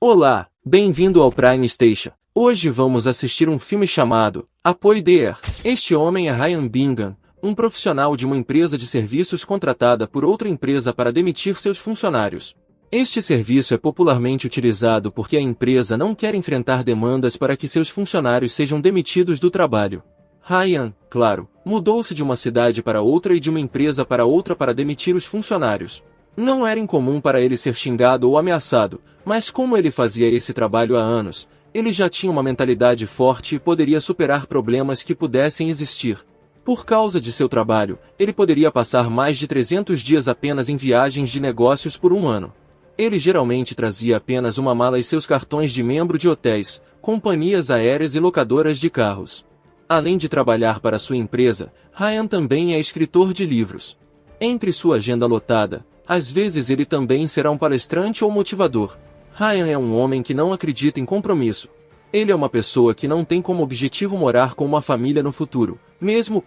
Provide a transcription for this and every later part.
Olá, bem-vindo ao Prime Station. Hoje vamos assistir um filme chamado Apoio DR. Este homem é Ryan Bingham, um profissional de uma empresa de serviços contratada por outra empresa para demitir seus funcionários. Este serviço é popularmente utilizado porque a empresa não quer enfrentar demandas para que seus funcionários sejam demitidos do trabalho. Ryan, claro, mudou-se de uma cidade para outra e de uma empresa para outra para demitir os funcionários. Não era incomum para ele ser xingado ou ameaçado, mas como ele fazia esse trabalho há anos, ele já tinha uma mentalidade forte e poderia superar problemas que pudessem existir. Por causa de seu trabalho, ele poderia passar mais de 300 dias apenas em viagens de negócios por um ano. Ele geralmente trazia apenas uma mala e seus cartões de membro de hotéis, companhias aéreas e locadoras de carros. Além de trabalhar para sua empresa, Ryan também é escritor de livros. Entre sua agenda lotada, às vezes ele também será um palestrante ou motivador. Ryan é um homem que não acredita em compromisso. Ele é uma pessoa que não tem como objetivo morar com uma família no futuro. Mesmo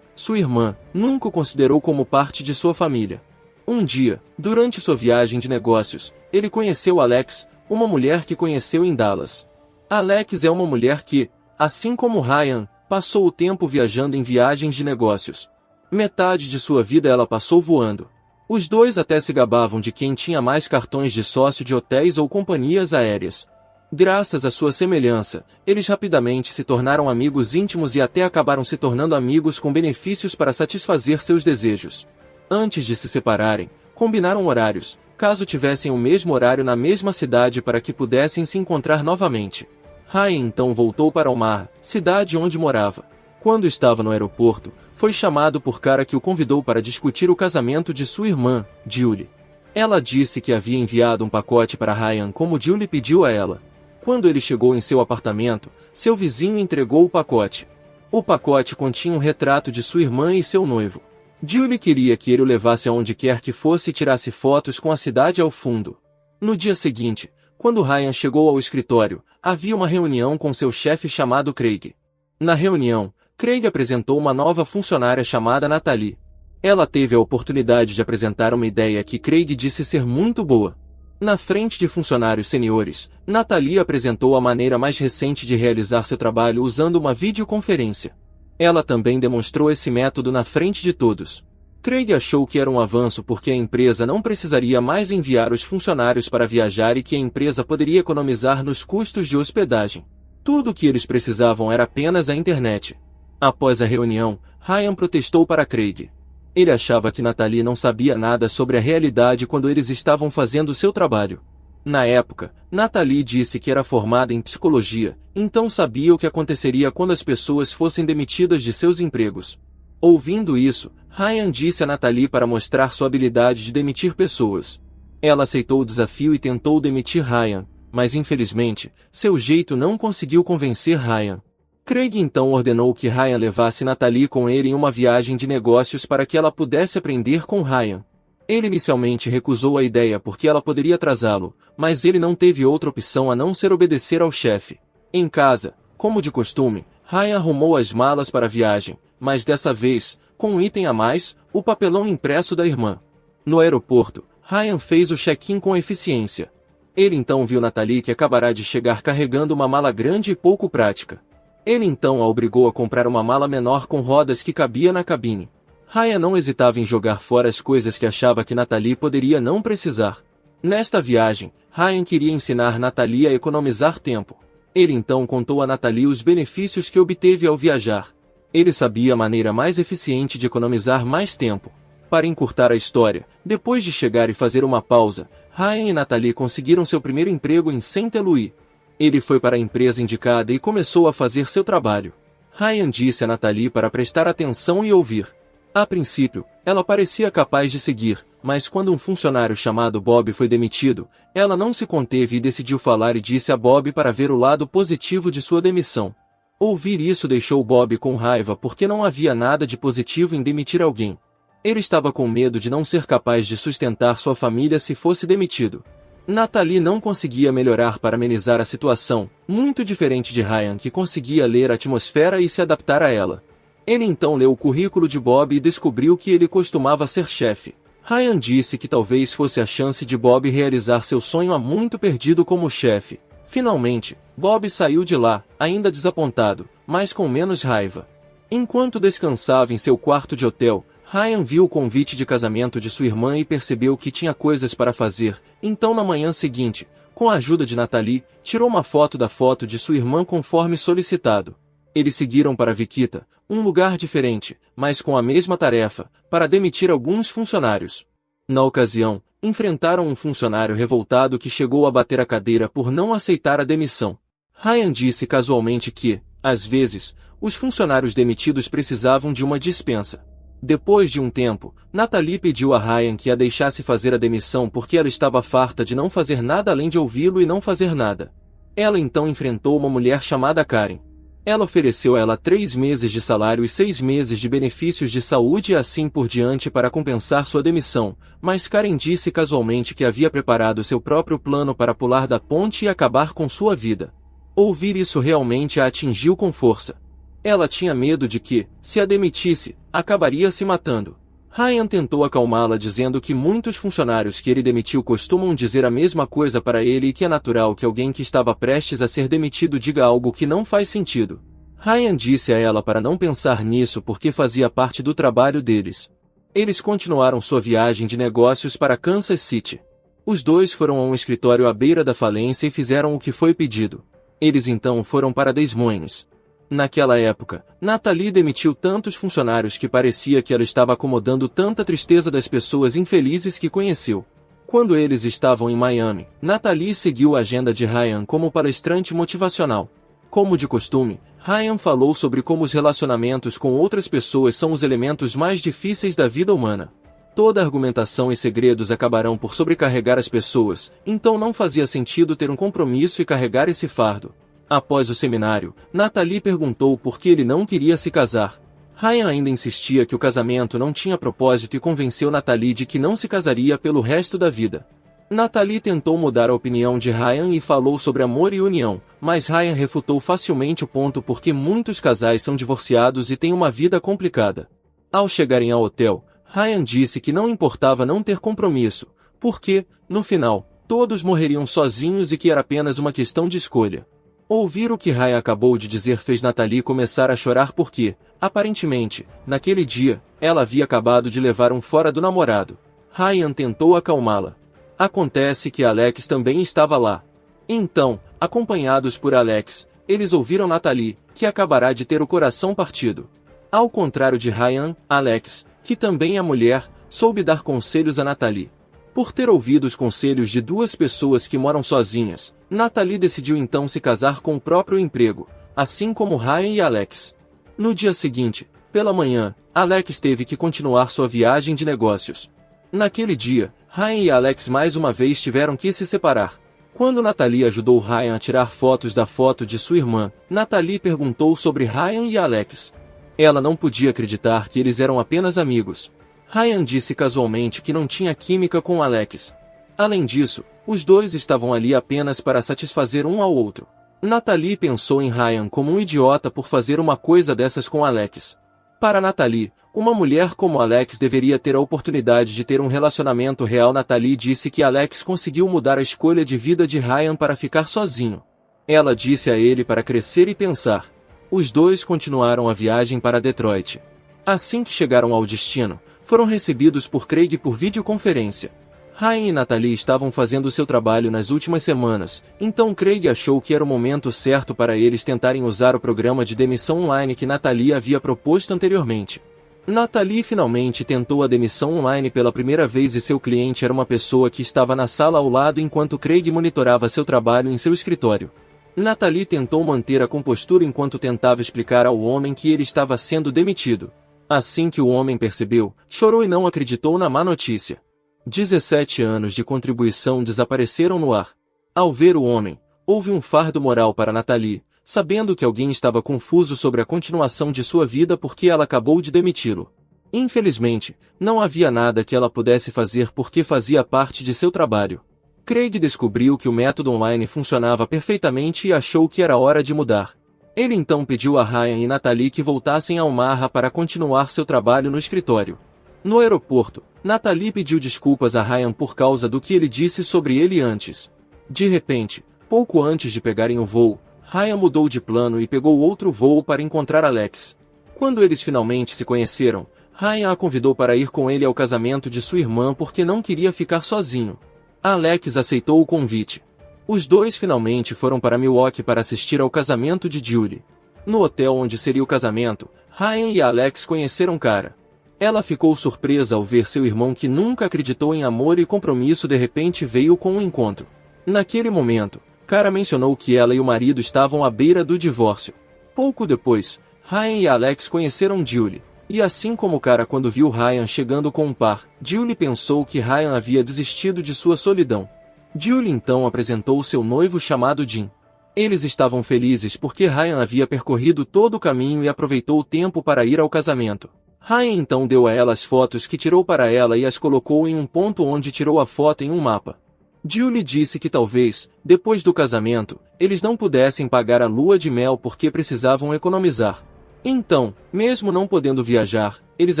sua irmã, nunca o considerou como parte de sua família. Um dia, durante sua viagem de negócios, ele conheceu Alex, uma mulher que conheceu em Dallas. Alex é uma mulher que, assim como Ryan, passou o tempo viajando em viagens de negócios. Metade de sua vida ela passou voando. Os dois até se gabavam de quem tinha mais cartões de sócio de hotéis ou companhias aéreas. Graças à sua semelhança, eles rapidamente se tornaram amigos íntimos e até acabaram se tornando amigos com benefícios para satisfazer seus desejos. Antes de se separarem, combinaram horários, caso tivessem o mesmo horário na mesma cidade para que pudessem se encontrar novamente. Ryan então voltou para Omaha, cidade onde morava. Quando estava no aeroporto, foi chamado por cara que o convidou para discutir o casamento de sua irmã, Julie. Ela disse que havia enviado um pacote para Ryan como Julie pediu a ela. Quando ele chegou em seu apartamento, seu vizinho entregou o pacote. O pacote continha um retrato de sua irmã e seu noivo. Julie queria que ele o levasse aonde quer que fosse e tirasse fotos com a cidade ao fundo. No dia seguinte, quando Ryan chegou ao escritório, havia uma reunião com seu chefe chamado Craig. Na reunião, Craig apresentou uma nova funcionária chamada Natalie. Ela teve a oportunidade de apresentar uma ideia que Craig disse ser muito boa. Na frente de funcionários seniores, Natalie apresentou a maneira mais recente de realizar seu trabalho usando uma videoconferência. Ela também demonstrou esse método na frente de todos. Craig achou que era um avanço porque a empresa não precisaria mais enviar os funcionários para viajar e que a empresa poderia economizar nos custos de hospedagem. Tudo o que eles precisavam era apenas a internet. Após a reunião, Ryan protestou para Craig. Ele achava que Natalie não sabia nada sobre a realidade quando eles estavam fazendo seu trabalho. Na época, Natalie disse que era formada em psicologia, então sabia o que aconteceria quando as pessoas fossem demitidas de seus empregos. Ouvindo isso, Ryan disse a Natalie para mostrar sua habilidade de demitir pessoas. Ela aceitou o desafio e tentou demitir Ryan, mas infelizmente, seu jeito não conseguiu convencer Ryan. Craig então ordenou que Ryan levasse Natalie com ele em uma viagem de negócios para que ela pudesse aprender com Ryan. Ele inicialmente recusou a ideia porque ela poderia atrasá-lo, mas ele não teve outra opção a não ser obedecer ao chefe. Em casa, como de costume, Ryan arrumou as malas para a viagem, mas dessa vez, com um item a mais, o papelão impresso da irmã. No aeroporto, Ryan fez o check-in com eficiência. Ele então viu Natalie que acabará de chegar carregando uma mala grande e pouco prática. Ele então a obrigou a comprar uma mala menor com rodas que cabia na cabine. Ryan não hesitava em jogar fora as coisas que achava que Natalie poderia não precisar. Nesta viagem, Ryan queria ensinar Natalie a economizar tempo. Ele então contou a Natalie os benefícios que obteve ao viajar. Ele sabia a maneira mais eficiente de economizar mais tempo. Para encurtar a história, depois de chegar e fazer uma pausa, Ryan e Natalie conseguiram seu primeiro emprego em Saint Louis. Ele foi para a empresa indicada e começou a fazer seu trabalho. Ryan disse a Natalie para prestar atenção e ouvir. A princípio, ela parecia capaz de seguir, mas quando um funcionário chamado Bob foi demitido, ela não se conteve e decidiu falar e disse a Bob para ver o lado positivo de sua demissão. Ouvir isso deixou Bob com raiva porque não havia nada de positivo em demitir alguém. Ele estava com medo de não ser capaz de sustentar sua família se fosse demitido. Natalie não conseguia melhorar para amenizar a situação, muito diferente de Ryan que conseguia ler a atmosfera e se adaptar a ela. Ele então leu o currículo de Bob e descobriu que ele costumava ser chefe. Ryan disse que talvez fosse a chance de Bob realizar seu sonho há muito perdido como chefe. Finalmente, Bob saiu de lá, ainda desapontado, mas com menos raiva. Enquanto descansava em seu quarto de hotel, Ryan viu o convite de casamento de sua irmã e percebeu que tinha coisas para fazer, então na manhã seguinte, com a ajuda de Natalie, tirou uma foto da foto de sua irmã conforme solicitado. Eles seguiram para Vikita, um lugar diferente, mas com a mesma tarefa, para demitir alguns funcionários. Na ocasião, enfrentaram um funcionário revoltado que chegou a bater a cadeira por não aceitar a demissão. Ryan disse casualmente que, às vezes, os funcionários demitidos precisavam de uma dispensa. Depois de um tempo, Natalie pediu a Ryan que a deixasse fazer a demissão porque ela estava farta de não fazer nada além de ouvi-lo e não fazer nada. Ela então enfrentou uma mulher chamada Karen. Ela ofereceu a ela 3 meses de salário e 6 meses de benefícios de saúde e assim por diante para compensar sua demissão, mas Karen disse casualmente que havia preparado seu próprio plano para pular da ponte e acabar com sua vida. Ouvir isso realmente a atingiu com força. Ela tinha medo de que, se a demitisse, acabaria se matando. Ryan tentou acalmá-la dizendo que muitos funcionários que ele demitiu costumam dizer a mesma coisa para ele e que é natural que alguém que estava prestes a ser demitido diga algo que não faz sentido. Ryan disse a ela para não pensar nisso porque fazia parte do trabalho deles. Eles continuaram sua viagem de negócios para Kansas City. Os dois foram a um escritório à beira da falência e fizeram o que foi pedido. Eles então foram para Des Moines. Naquela época, Natalie demitiu tantos funcionários que parecia que ela estava acomodando tanta tristeza das pessoas infelizes que conheceu. Quando eles estavam em Miami, Natalie seguiu a agenda de Ryan como palestrante motivacional. Como de costume, Ryan falou sobre como os relacionamentos com outras pessoas são os elementos mais difíceis da vida humana. Toda argumentação e segredos acabarão por sobrecarregar as pessoas, então não fazia sentido ter um compromisso e carregar esse fardo. Após o seminário, Natalie perguntou por que ele não queria se casar. Ryan ainda insistia que o casamento não tinha propósito e convenceu Natalie de que não se casaria pelo resto da vida. Natalie tentou mudar a opinião de Ryan e falou sobre amor e união, mas Ryan refutou facilmente o ponto porque muitos casais são divorciados e têm uma vida complicada. Ao chegarem ao hotel, Ryan disse que não importava não ter compromisso, porque, no final, todos morreriam sozinhos e que era apenas uma questão de escolha. Ouvir o que Ryan acabou de dizer fez Natalie começar a chorar porque, aparentemente, naquele dia, ela havia acabado de levar um fora do namorado. Ryan tentou acalmá-la. Acontece que Alex também estava lá. Então, acompanhados por Alex, eles ouviram Natalie, que acabará de ter o coração partido. Ao contrário de Ryan, Alex, que também é mulher, soube dar conselhos a Natalie. Por ter ouvido os conselhos de duas pessoas que moram sozinhas, Natalie decidiu então se casar com o próprio emprego, assim como Ryan e Alex. No dia seguinte, pela manhã, Alex teve que continuar sua viagem de negócios. Naquele dia, Ryan e Alex mais uma vez tiveram que se separar. Quando Natalie ajudou Ryan a tirar fotos da foto de sua irmã, Natalie perguntou sobre Ryan e Alex. Ela não podia acreditar que eles eram apenas amigos. Ryan disse casualmente que não tinha química com Alex. Além disso, os dois estavam ali apenas para satisfazer um ao outro. Natalie pensou em Ryan como um idiota por fazer uma coisa dessas com Alex. Para Natalie, uma mulher como Alex deveria ter a oportunidade de ter um relacionamento real. Natalie disse que Alex conseguiu mudar a escolha de vida de Ryan para ficar sozinho. Ela disse a ele para crescer e pensar. Os dois continuaram a viagem para Detroit. Assim que chegaram ao destino, foram recebidos por Craig por videoconferência. Ryan e Natalie estavam fazendo seu trabalho nas últimas semanas, então Craig achou que era o momento certo para eles tentarem usar o programa de demissão online que Natalie havia proposto anteriormente. Natalie finalmente tentou a demissão online pela primeira vez e seu cliente era uma pessoa que estava na sala ao lado enquanto Craig monitorava seu trabalho em seu escritório. Natalie tentou manter a compostura enquanto tentava explicar ao homem que ele estava sendo demitido. Assim que o homem percebeu, chorou e não acreditou na má notícia. 17 anos de contribuição desapareceram no ar. Ao ver o homem, houve um fardo moral para Natalie, sabendo que alguém estava confuso sobre a continuação de sua vida porque ela acabou de demiti-lo. Infelizmente, não havia nada que ela pudesse fazer porque fazia parte de seu trabalho. Craig descobriu que o método online funcionava perfeitamente e achou que era hora de mudar. Ele então pediu a Ryan e Natalie que voltassem a Omaha para continuar seu trabalho no escritório. No aeroporto, Natalie pediu desculpas a Ryan por causa do que ele disse sobre ele antes. De repente, pouco antes de pegarem o voo, Ryan mudou de plano e pegou outro voo para encontrar Alex. Quando eles finalmente se conheceram, Ryan a convidou para ir com ele ao casamento de sua irmã porque não queria ficar sozinho. Alex aceitou o convite. Os dois finalmente foram para Milwaukee para assistir ao casamento de Julie. No hotel onde seria o casamento, Ryan e Alex conheceram Cara. Ela ficou surpresa ao ver seu irmão que nunca acreditou em amor e compromisso de repente veio com um encontro. Naquele momento, Cara mencionou que ela e o marido estavam à beira do divórcio. Pouco depois, Ryan e Alex conheceram Julie. E assim como Cara quando viu Ryan chegando com um par, Julie pensou que Ryan havia desistido de sua solidão. Julie então apresentou seu noivo chamado Jim. Eles estavam felizes porque Ryan havia percorrido todo o caminho e aproveitou o tempo para ir ao casamento. Ryan então deu a ela as fotos que tirou para ela e as colocou em um ponto onde tirou a foto em um mapa. Julie disse que talvez, depois do casamento, eles não pudessem pagar a lua de mel porque precisavam economizar. Então, mesmo não podendo viajar, eles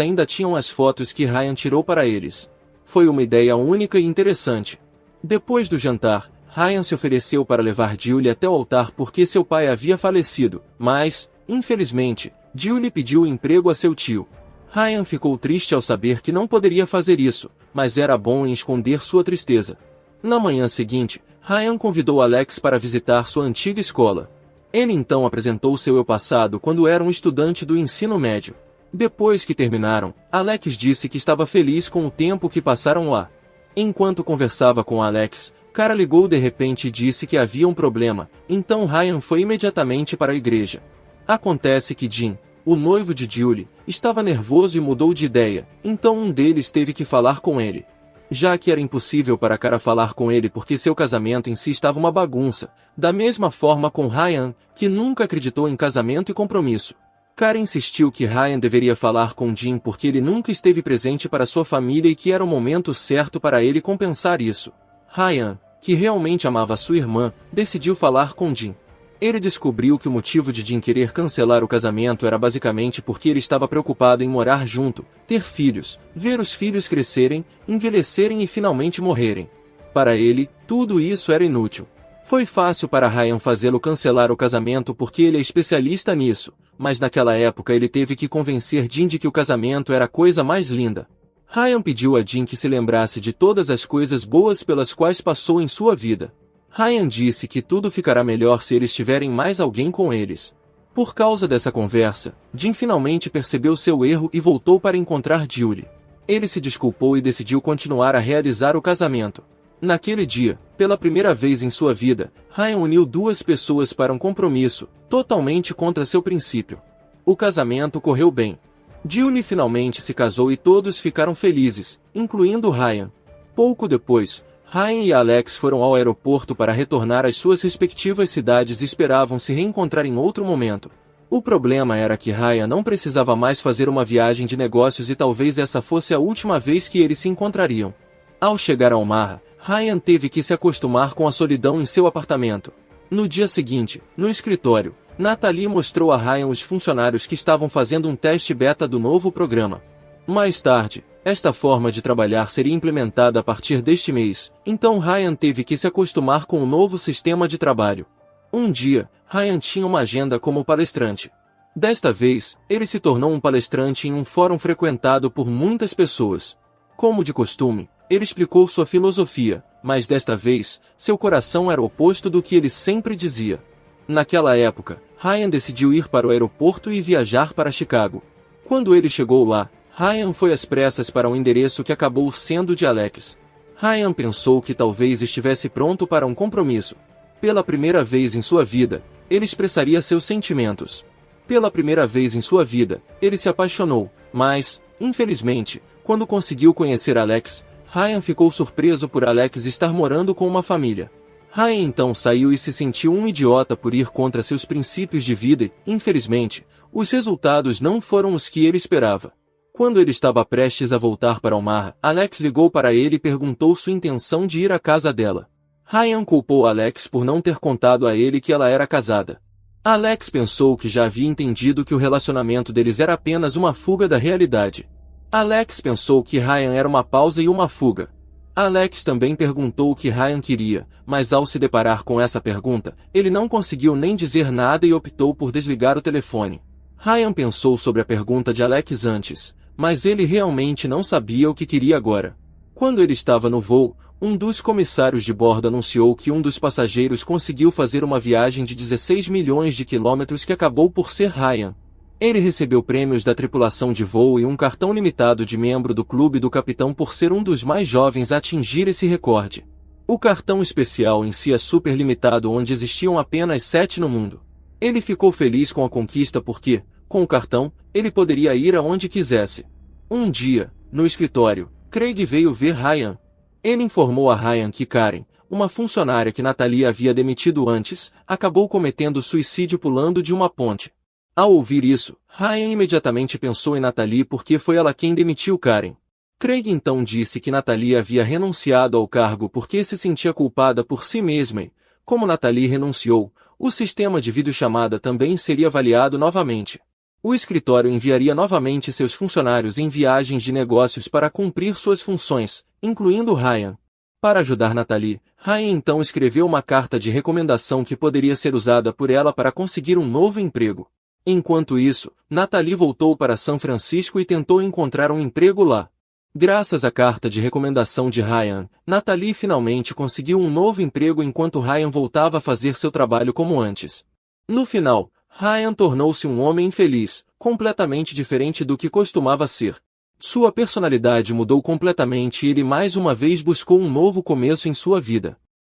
ainda tinham as fotos que Ryan tirou para eles. Foi uma ideia única e interessante. Depois do jantar, Ryan se ofereceu para levar Julie até o altar porque seu pai havia falecido, mas, infelizmente, Julie pediu emprego a seu tio. Ryan ficou triste ao saber que não poderia fazer isso, mas era bom em esconder sua tristeza. Na manhã seguinte, Ryan convidou Alex para visitar sua antiga escola. Ele então apresentou seu eu passado quando era um estudante do ensino médio. Depois que terminaram, Alex disse que estava feliz com o tempo que passaram lá. Enquanto conversava com Alex, Cara ligou de repente e disse que havia um problema, então Ryan foi imediatamente para a igreja. Acontece que Jim, o noivo de Julie, estava nervoso e mudou de ideia, então um deles teve que falar com ele. Já que era impossível para Cara falar com ele porque seu casamento em si estava uma bagunça, da mesma forma com Ryan, que nunca acreditou em casamento e compromisso. Cara insistiu que Ryan deveria falar com Jim porque ele nunca esteve presente para sua família e que era o momento certo para ele compensar isso. Ryan, que realmente amava sua irmã, decidiu falar com Jim. Ele descobriu que o motivo de Jim querer cancelar o casamento era basicamente porque ele estava preocupado em morar junto, ter filhos, ver os filhos crescerem, envelhecerem e finalmente morrerem. Para ele, tudo isso era inútil. Foi fácil para Ryan fazê-lo cancelar o casamento porque ele é especialista nisso, mas naquela época ele teve que convencer Jim de que o casamento era a coisa mais linda. Ryan pediu a Jim que se lembrasse de todas as coisas boas pelas quais passou em sua vida. Ryan disse que tudo ficará melhor se eles tiverem mais alguém com eles. Por causa dessa conversa, Jim finalmente percebeu seu erro e voltou para encontrar Julie. Ele se desculpou e decidiu continuar a realizar o casamento. Naquele dia, pela primeira vez em sua vida, Ryan uniu duas pessoas para um compromisso, totalmente contra seu princípio. O casamento correu bem. Julie finalmente se casou e todos ficaram felizes, incluindo Ryan. Pouco depois, Ryan e Alex foram ao aeroporto para retornar às suas respectivas cidades e esperavam se reencontrar em outro momento. O problema era que Ryan não precisava mais fazer uma viagem de negócios e talvez essa fosse a última vez que eles se encontrariam. Ao chegar a Omaha, Ryan teve que se acostumar com a solidão em seu apartamento. No dia seguinte, no escritório, Natalie mostrou a Ryan os funcionários que estavam fazendo um teste beta do novo programa. Mais tarde, esta forma de trabalhar seria implementada a partir deste mês, então Ryan teve que se acostumar com o novo sistema de trabalho. Um dia, Ryan tinha uma agenda como palestrante. Desta vez, ele se tornou um palestrante em um fórum frequentado por muitas pessoas. Como de costume, ele explicou sua filosofia, mas desta vez, seu coração era o oposto do que ele sempre dizia. Naquela época, Ryan decidiu ir para o aeroporto e viajar para Chicago. Quando ele chegou lá, Ryan foi às pressas para um endereço que acabou sendo de Alex. Ryan pensou que talvez estivesse pronto para um compromisso. Pela primeira vez em sua vida, ele expressaria seus sentimentos. Pela primeira vez em sua vida, ele se apaixonou, mas, infelizmente, quando conseguiu conhecer Alex, Ryan ficou surpreso por Alex estar morando com uma família. Ryan então saiu e se sentiu um idiota por ir contra seus princípios de vida e, infelizmente, os resultados não foram os que ele esperava. Quando ele estava prestes a voltar para Omaha, Alex ligou para ele e perguntou sua intenção de ir à casa dela. Ryan culpou Alex por não ter contado a ele que ela era casada. Alex pensou que já havia entendido que o relacionamento deles era apenas uma fuga da realidade. Alex pensou que Ryan era uma pausa e uma fuga. Alex também perguntou o que Ryan queria, mas ao se deparar com essa pergunta, ele não conseguiu nem dizer nada e optou por desligar o telefone. Ryan pensou sobre a pergunta de Alex antes, mas ele realmente não sabia o que queria agora. Quando ele estava no voo, um dos comissários de bordo anunciou que um dos passageiros conseguiu fazer uma viagem de 16 milhões de quilômetros que acabou por ser Ryan. Ele recebeu prêmios da tripulação de voo e um cartão limitado de membro do clube do capitão por ser um dos mais jovens a atingir esse recorde. O cartão especial em si é super limitado, onde existiam apenas 7 no mundo. Ele ficou feliz com a conquista porque, com o cartão, ele poderia ir aonde quisesse. Um dia, no escritório, Craig veio ver Ryan. Ele informou a Ryan que Karen, uma funcionária que Natalie havia demitido antes, acabou cometendo suicídio pulando de uma ponte. Ao ouvir isso, Ryan imediatamente pensou em Natalie porque foi ela quem demitiu Karen. Craig então disse que Natalie havia renunciado ao cargo porque se sentia culpada por si mesma e, como Natalie renunciou, o sistema de videochamada também seria avaliado novamente. O escritório enviaria novamente seus funcionários em viagens de negócios para cumprir suas funções, incluindo Ryan. Para ajudar Natalie, Ryan então escreveu uma carta de recomendação que poderia ser usada por ela para conseguir um novo emprego. Enquanto isso, Natalie voltou para São Francisco e tentou encontrar um emprego lá. Graças à carta de recomendação de Ryan, Natalie finalmente conseguiu um novo emprego enquanto Ryan voltava a fazer seu trabalho como antes. No final, Ryan tornou-se um homem infeliz, completamente diferente do que costumava ser. Sua personalidade mudou completamente e ele mais uma vez buscou um novo começo em sua vida.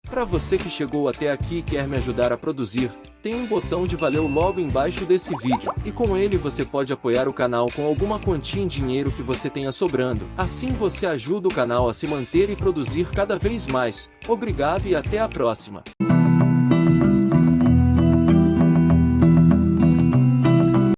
Para você que chegou até aqui e quer me ajudar a produzir, tem um botão de valeu logo embaixo desse vídeo, e com ele você pode apoiar o canal com alguma quantia em dinheiro que você tenha sobrando. Assim você ajuda o canal a se manter e produzir cada vez mais. Obrigado e até a próxima.